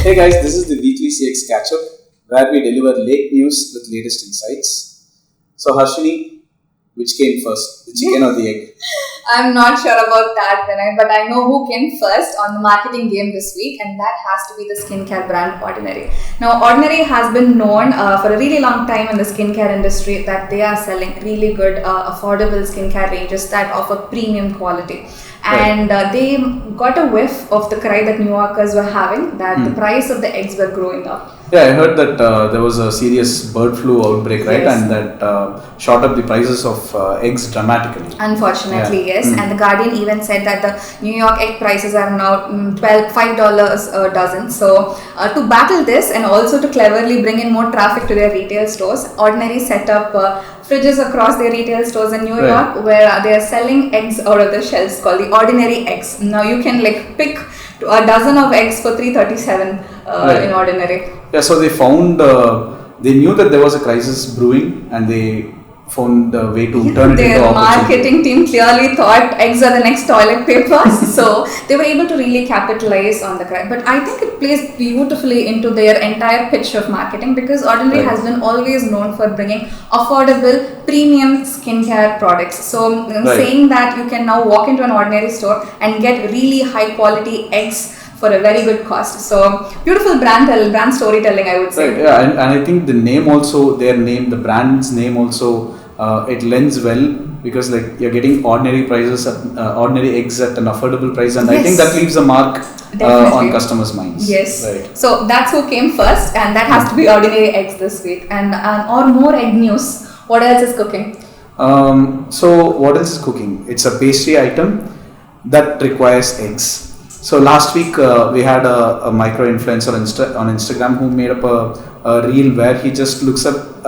Hey guys, this is the weekly CX catch up where we deliver late news with latest insights. So Harshini, which came first, the chicken or the egg? I'm not sure about that, Vinay, but I know who came first on the marketing game this week, and that has to be the skincare brand Ordinary. Now, Ordinary has been known for a really long time in the skincare industry that they are selling really good, affordable skincare ranges that offer premium quality. And they got a whiff of the cry that New Yorkers were having that the price of the eggs were growing up. Yeah, I heard that there was a serious bird flu outbreak, right? Yes. And that shot up the prices of eggs dramatically. Unfortunately, yes. And the Guardian even said that the New York egg prices are now $5 a dozen. So to battle this and also to cleverly bring in more traffic to their retail stores, Ordinary set up fridges across their retail stores in New York where they are selling eggs out of the shelves called the Ordinary eggs. Now you can pick a dozen of eggs for $3.37 in Ordinary. Yeah, so they found, they knew that there was a crisis brewing and they found a way to turn it into Their opportunity. marketing team clearly thought eggs are the next toilet papers, so they were able to really capitalize on the crime. But I think it plays beautifully into their entire pitch of marketing because Ordinary has been always known for bringing affordable, premium skincare products. So saying that you can now walk into an Ordinary store and get really high quality eggs for a very good cost. So beautiful brand storytelling, I would say. Right, yeah, and I think the name also, their name, the brand's name also, it lends well because you're getting ordinary prices, ordinary eggs at an affordable price, and I think that leaves a mark on customers' minds. Yes. Right. So that's who came first, and that has to be Ordinary eggs this week. And or more egg news. What else is cooking? So what else is cooking? It's a pastry item that requires eggs. So last week we had a micro influencer on Instagram who made up a reel where he just looks up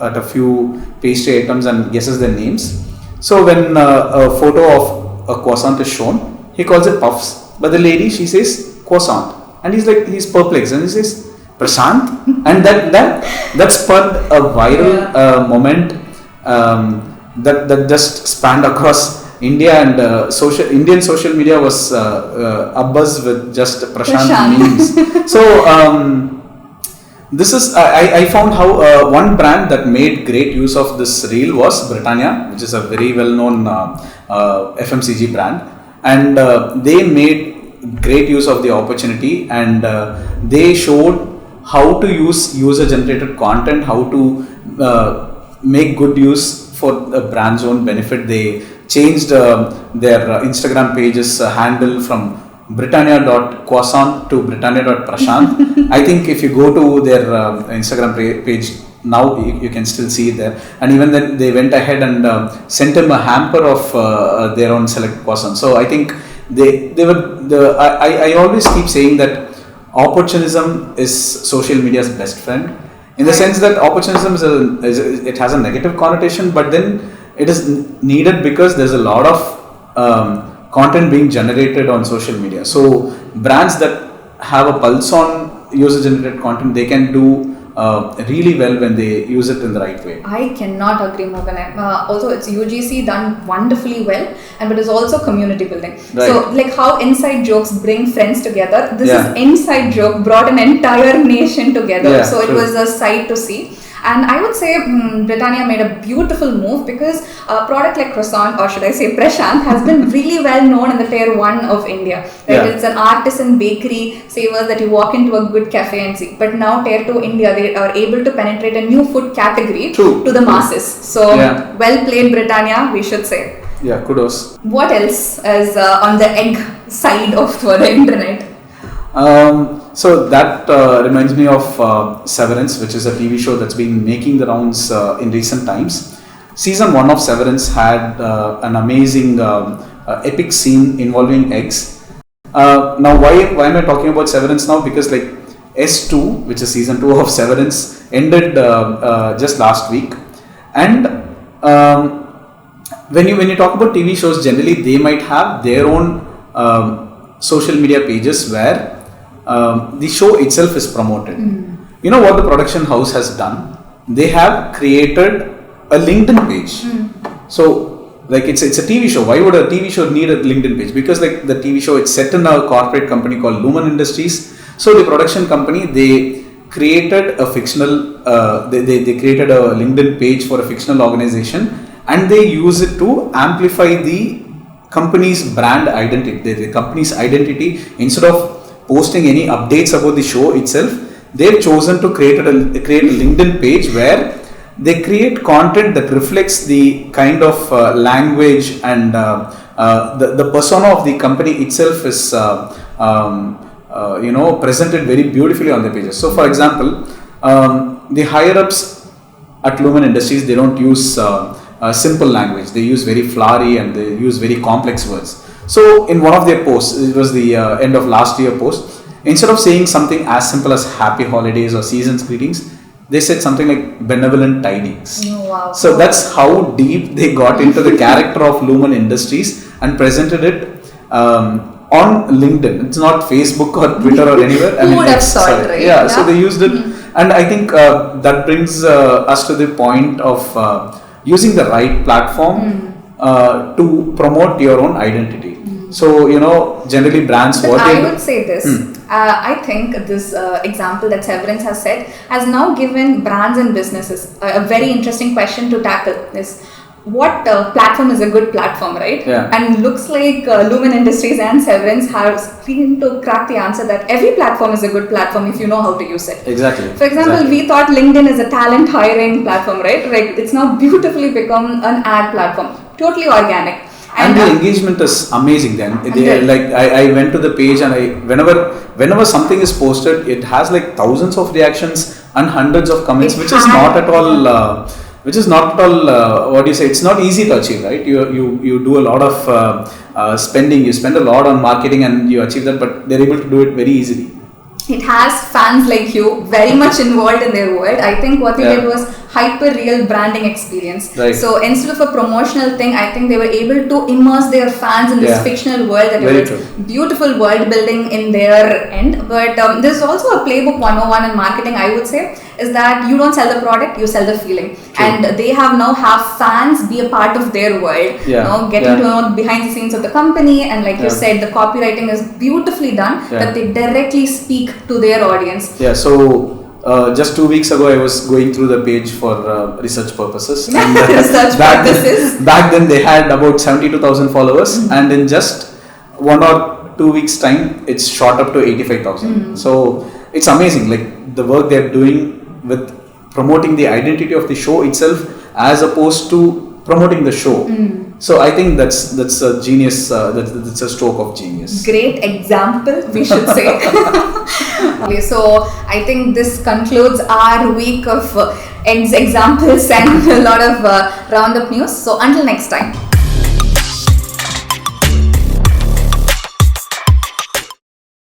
at a few pastry items and guesses their names. So when a photo of a croissant is shown, he calls it puffs. But the lady, she says croissant, and he's perplexed and he says Prashant, and that spurred a viral moment that just spanned across India, and Indian social media was abuzz with just Prashant memes. So this is I found how one brand that made great use of this reel was Britannia, which is a very well-known FMCG brand, and they made great use of the opportunity, and they showed how to use user-generated content, how to make good use for a brand's own benefit. They changed their Instagram page's handle from Britannia.croissant to Britannia.Prashant. I think if you go to their Instagram page now, you can still see it there. And even then, they went ahead and sent him a hamper of their own select croissant. So I think they were I always keep saying that opportunism is social media's best friend. In the sense that opportunism it has a negative connotation, but then it is needed because there's a lot of content being generated on social media. So brands that have a pulse on user-generated content, they can do really well when they use it in the right way. I cannot agree more than also it's UGC done wonderfully well, and it is also community building. Right. So how inside jokes bring friends together, this is inside joke brought an entire nation together. So it was a sight to see. And I would say Britannia made a beautiful move because a product like croissant, or should I say Prashant, has been really well known in the tier 1 of India. It's an artisan bakery, savers that you walk into a good cafe and see. But now tier 2 India, they are able to penetrate a new food category to the masses. So well played Britannia, we should say. Yeah, kudos. What else is on the egg side of the internet? So that reminds me of Severance, which is a TV show that's been making the rounds in recent times. Season 1 of Severance had an amazing epic scene involving eggs. Now why am I talking about Severance now? Because S2, which is season 2 of Severance, ended just last week. And when you talk about TV shows, generally they might have their own social media pages where the show itself is promoted. You know what the production house has done? They have created a LinkedIn page. So it's a TV show. Why would a TV show need a LinkedIn page? Because the TV show, it's set in a corporate company called Lumen Industries. So the production company, they created a fictional, they created a LinkedIn page for a fictional organization, and they use it to amplify the company's brand identity, the company's identity. Instead of posting any updates about the show itself, they've chosen to create a LinkedIn page where they create content that reflects the kind of language and the persona of the company itself is presented very beautifully on the pages. So for example, the higher ups at Lumen Industries, they don't use simple language. They use very flowery and they use very complex words. So in one of their posts, it was the end of last year post, instead of saying something as simple as happy holidays or season's greetings, they said something like benevolent tidings. Oh, wow. So that's how deep they got into the character of Lumen Industries and presented it on LinkedIn. It's not Facebook or Twitter or anywhere. Who would have thought, right? Yeah, so they used it, and I think that brings us to the point of using the right platform to promote your own identity. So, generally brands, but I would say this. I think this example that Severance has said has now given brands and businesses a very interesting question to tackle. Is what platform is a good platform, right? Yeah. And looks like Lumen Industries and Severance have screamed to crack the answer that every platform is a good platform if you know how to use it. Exactly. For example, we thought LinkedIn is a talent hiring platform, right? Like it's now beautifully become an ad platform, totally organic. And the engagement is amazing then. I went to the page and whenever something is posted, it has like thousands of reactions and hundreds of comments, which is not at all what do you say, it's not easy to achieve, right? You do a lot of spending, you spend a lot on marketing and you achieve that, but they're able to do it very easily. It has fans like you very much involved in their world. I think what they did was hyper real branding experience. Right. So instead of a promotional thing, I think they were able to immerse their fans in this fictional world that was beautiful world building in their end. But there's also a playbook 101 in marketing, I would say, is that you don't sell the product, you sell the feeling. True. And they have fans be a part of their world, getting to know behind the scenes of the company, and like you said, the copywriting is beautifully done, that they directly speak to their audience. Yeah, so just 2 weeks ago I was going through the page for research purposes. And, back then they had about 72,000 followers, and in just 1 or 2 weeks time it's shot up to 85,000. So it's amazing, like the work they're doing with promoting the identity of the show itself as opposed to promoting the show. So I think that's a genius, that's a stroke of genius. Great example, we should say. Okay, so I think this concludes our week of examples and a lot of roundup news. So until next time.